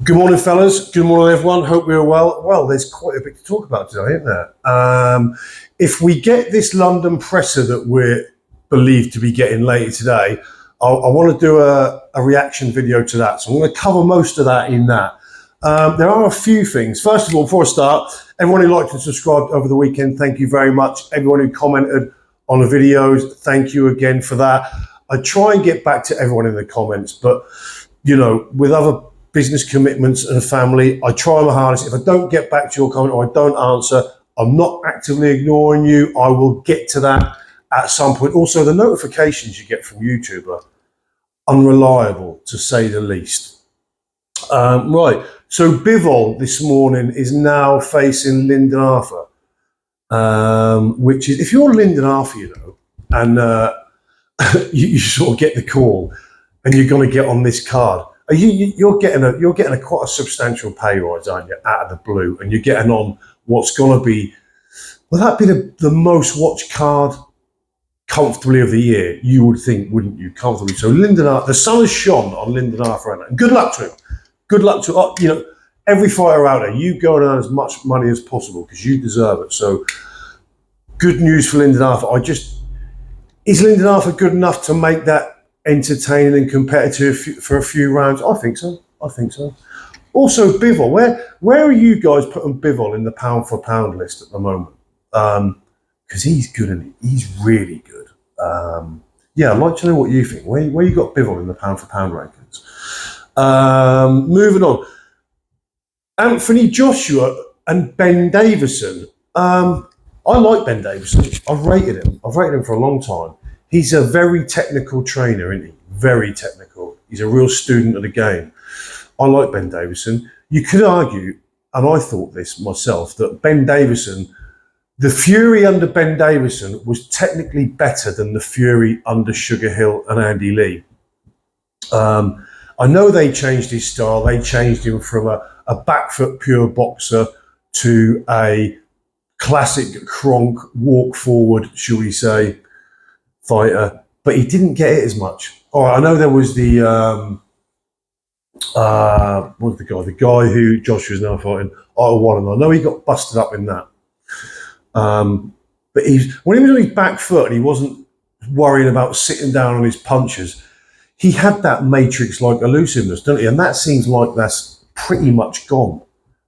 Good morning, fellas. Good morning, everyone. Hope we're well. Well, there's quite a bit to talk about today, isn't there? If we get this London presser that we're believed to be getting later today, I want to do a reaction video to that. So I'm going to cover most of that in that. There are a few things. First of all, before I start, everyone who liked and subscribed over the weekend, thank you very much. Everyone who commented on the videos, thank you again for that. I try and get back to everyone in the comments, but, you know, with other business commitments and a family, I try my hardest. If I don't get back to your comment or I don't answer, I'm not actively ignoring you. I will get to that at some point. Also, the notifications you get from YouTube are unreliable, to say the least. Right, so Bivol this morning is now facing Linden Arthur, which is, if you're Linden Arthur, you know, and you sort of get the call and you're going to get on this card, you're getting a quite a substantial pay rise, aren't you, out of the blue, and you're getting on what's going to be, will that be the most watched card comfortably of the year? You would think, wouldn't you? Comfortably. So Linden Arthur, the sun has shone on Linden Arthur, and good luck to him. Good luck to, you know, every fighter out there. You go and earn as much money as possible because you deserve it. So good news for Linden Arthur. Is Linden Arthur good enough to make that entertaining and competitive for a few rounds? I think so. I think so. Also, Bivol, where are you guys putting Bivol in the pound for pound list at the moment? Because he's good, and he's really good. Yeah, I'd like to know what you think. Where you got Bivol in the pound for pound rankings? Moving on, Anthony Joshua and Ben Davidson. I like Ben Davidson. I've rated him for a long time. He's a very technical trainer, isn't he? Very technical. He's a real student of the game. I like Ben Davidson. You could argue, and I thought this myself, that Ben Davidson, the Fury under Ben Davidson was technically better than the Fury under Sugar Hill and Andy Lee. I know they changed his style. They changed him from a back foot pure boxer to a classic Kronk walk forward, shall we say, fighter, but he didn't get it as much. All right, I know there was the what's the guy who Joshua's now fighting, Otto Warren. I know he got busted up in that, but when he was on his back foot and he wasn't worrying about sitting down on his punches, he had that Matrix-like elusiveness, don't he? And that seems like that's pretty much gone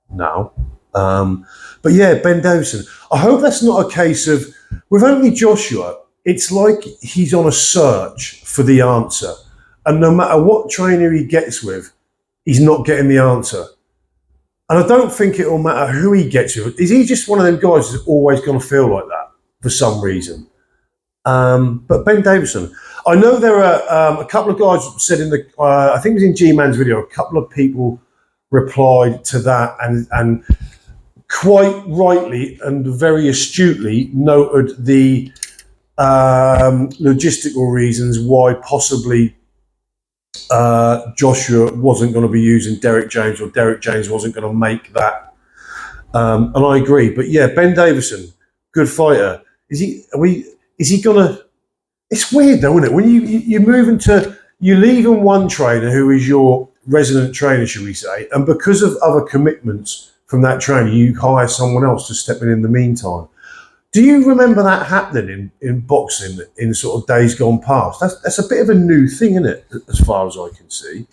now. But yeah, Ben Davidson. I hope that's not a case of, with only Joshua, it's like he's on a search for the answer. And no matter what trainer he gets with, he's not getting the answer. And I don't think it'll matter who he gets with. Is he just one of them guys who's always going to feel like that for some reason? But Ben Davidson, I know there are a couple of guys said in the, I think it was in G-Man's video, a couple of people replied to that and quite rightly and very astutely noted the logistical reasons why possibly Joshua wasn't going to be using Derek James, or Derek James wasn't going to make that. And I agree. But yeah, Ben Davidson, good fighter. Is he gonna? It's weird though, isn't it? When you're moving to, you're leaving one trainer who is your resident trainer, shall we say, and because of other commitments from that trainer, you hire someone else to step in the meantime. Do you remember that happening in boxing in sort of days gone past? That's a bit of a new thing, isn't it, as far as I can see?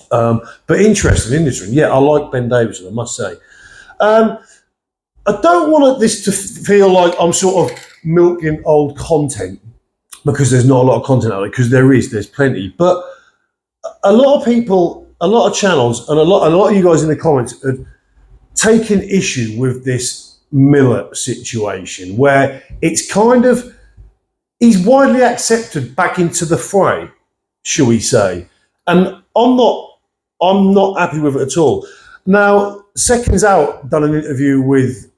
But interesting in this one. Yeah, I like Ben Davidson, I must say. I don't want this to feel like I'm sort of milking old content, because there's not a lot of content out there, because there's plenty. But a lot of people, a lot of channels, and a lot of you guys in the comments have taken issue with this Miller situation, where it's kind of, he's widely accepted back into the fray, shall we say, and I'm not happy with it at all. Now, Seconds Out done an interview with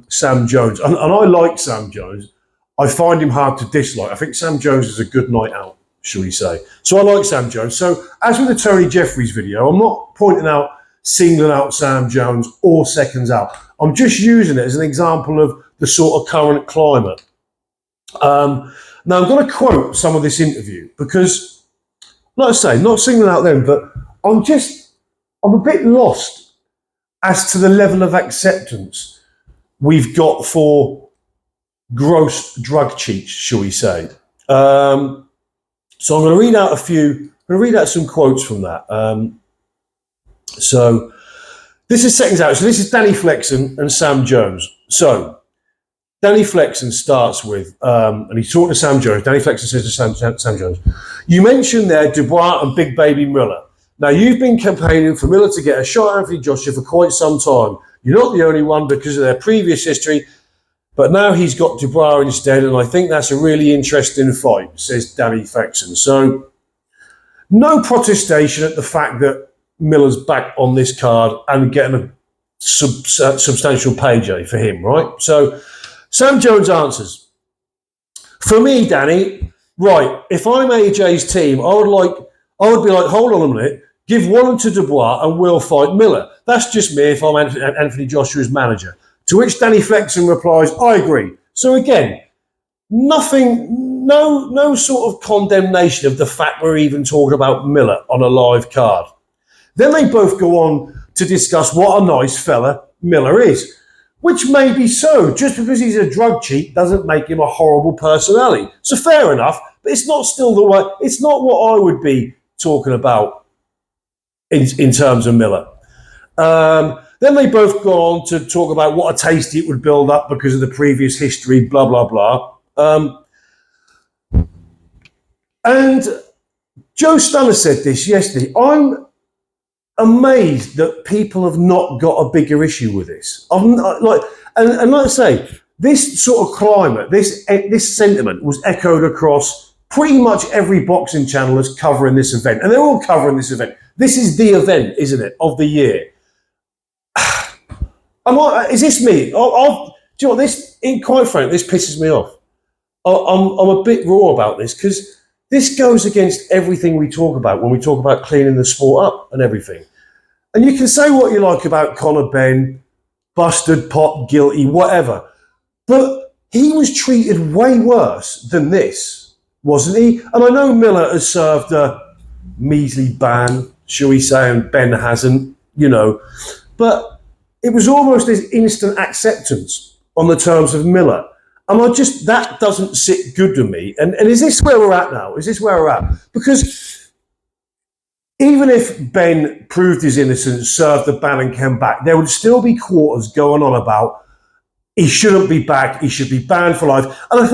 Sam Jones, and I like Sam Jones. I find him hard to dislike. I think Sam Jones is a good night out, shall we say. So I like Sam Jones. So as with the Tony Jeffries video, I'm not singling out Sam Jones or Seconds Out. I'm just using it as an example of the sort of current climate. Now, I'm going to quote some of this interview because, like I say, not singling out them, but I'm I'm a bit lost as to the level of acceptance we've got for gross drug cheats, shall we say. So I'm going to read out some quotes from that. So this is seconds out. So this is Danny Flexen and Sam Jones. So Danny Flexen starts with, and he's talking to Sam Jones. Danny Flexen says to Sam Jones, "You mentioned there Dubois and Big Baby Miller. Now, you've been campaigning for Miller to get a shot at Anthony Joshua for quite some time. You're not the only one because of their previous history, but now he's got Dubois instead, and I think that's a really interesting fight," says Danny Flexen. So no protestation at the fact that Miller's back on this card and getting a substantial payday for him, right? So Sam Jones answers, "For me, Danny, right, if I'm AJ's team, I would be like, hold on a minute, give one to Dubois and we'll fight Miller. That's just me if I'm Anthony Joshua's manager." To which Danny Flexen replies, "I agree." So again, no sort of condemnation of the fact we're even talking about Miller on a live card. Then they both go on to discuss what a nice fella Miller is, which may be so. Just because he's a drug cheat doesn't make him a horrible personality. So fair enough, but it's not still the way. It's not what I would be talking about in terms of Miller. Then they both go on to talk about what a taste it would build up because of the previous history, blah, blah, blah. And Joe Stunner said this yesterday. I'm amazed that people have not got a bigger issue with this. And like I say, this sort of climate, this sentiment was echoed across pretty much every boxing channel that's covering this event. And they're all covering this event. This is the event, isn't it, of the year. Is this me? Do you know what, this, quite frankly, this pisses me off. I'm a bit raw about this because this goes against everything we talk about when we talk about cleaning the sport up and everything. And you can say what you like about Conor Benn, busted, pot, guilty, whatever. But he was treated way worse than this, wasn't he? And I know Miller has served a measly ban, shall we say, and Ben hasn't, you know. But it was almost this instant acceptance on the terms of Miller. And that doesn't sit good to me. And is this where we're at now? Is this where we're at? Because even if Ben proved his innocence, served the ban and came back, there would still be quarters going on about he shouldn't be back, he should be banned for life. And I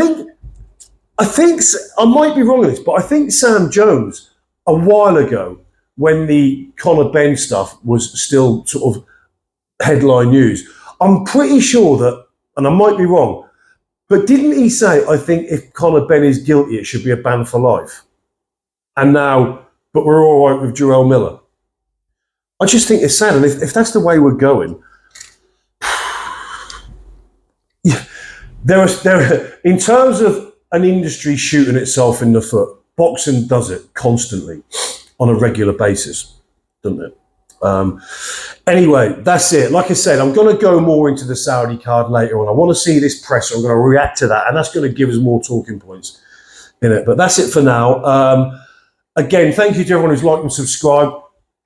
think I might be wrong on this, but I think Sam Jones, a while ago, when the Conor Benn stuff was still sort of headline news, I'm pretty sure that, and I might be wrong, but didn't he say, I think if Conor Benn is guilty, it should be a ban for life? And now, but we're all right with Jarrell Miller. I just think it's sad. And if that's the way we're going, yeah, in terms of an industry shooting itself in the foot, boxing does it constantly on a regular basis, doesn't it? Anyway, that's it. Like I said, I'm going to go more into the Saudi card later on. I want to see this presser. I'm going to react to that, and that's going to give us more talking points in it. But that's it for now. Again, thank you to everyone who's liked and subscribed.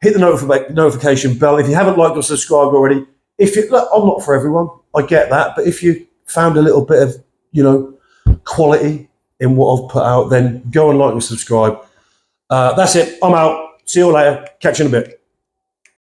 Hit the notification bell if you haven't liked or subscribed already. Look, I'm not for everyone. I get that, but if you found a little bit of, quality in what I've put out, then go and like and subscribe. That's it. I'm out. See you later. Catch you in a bit.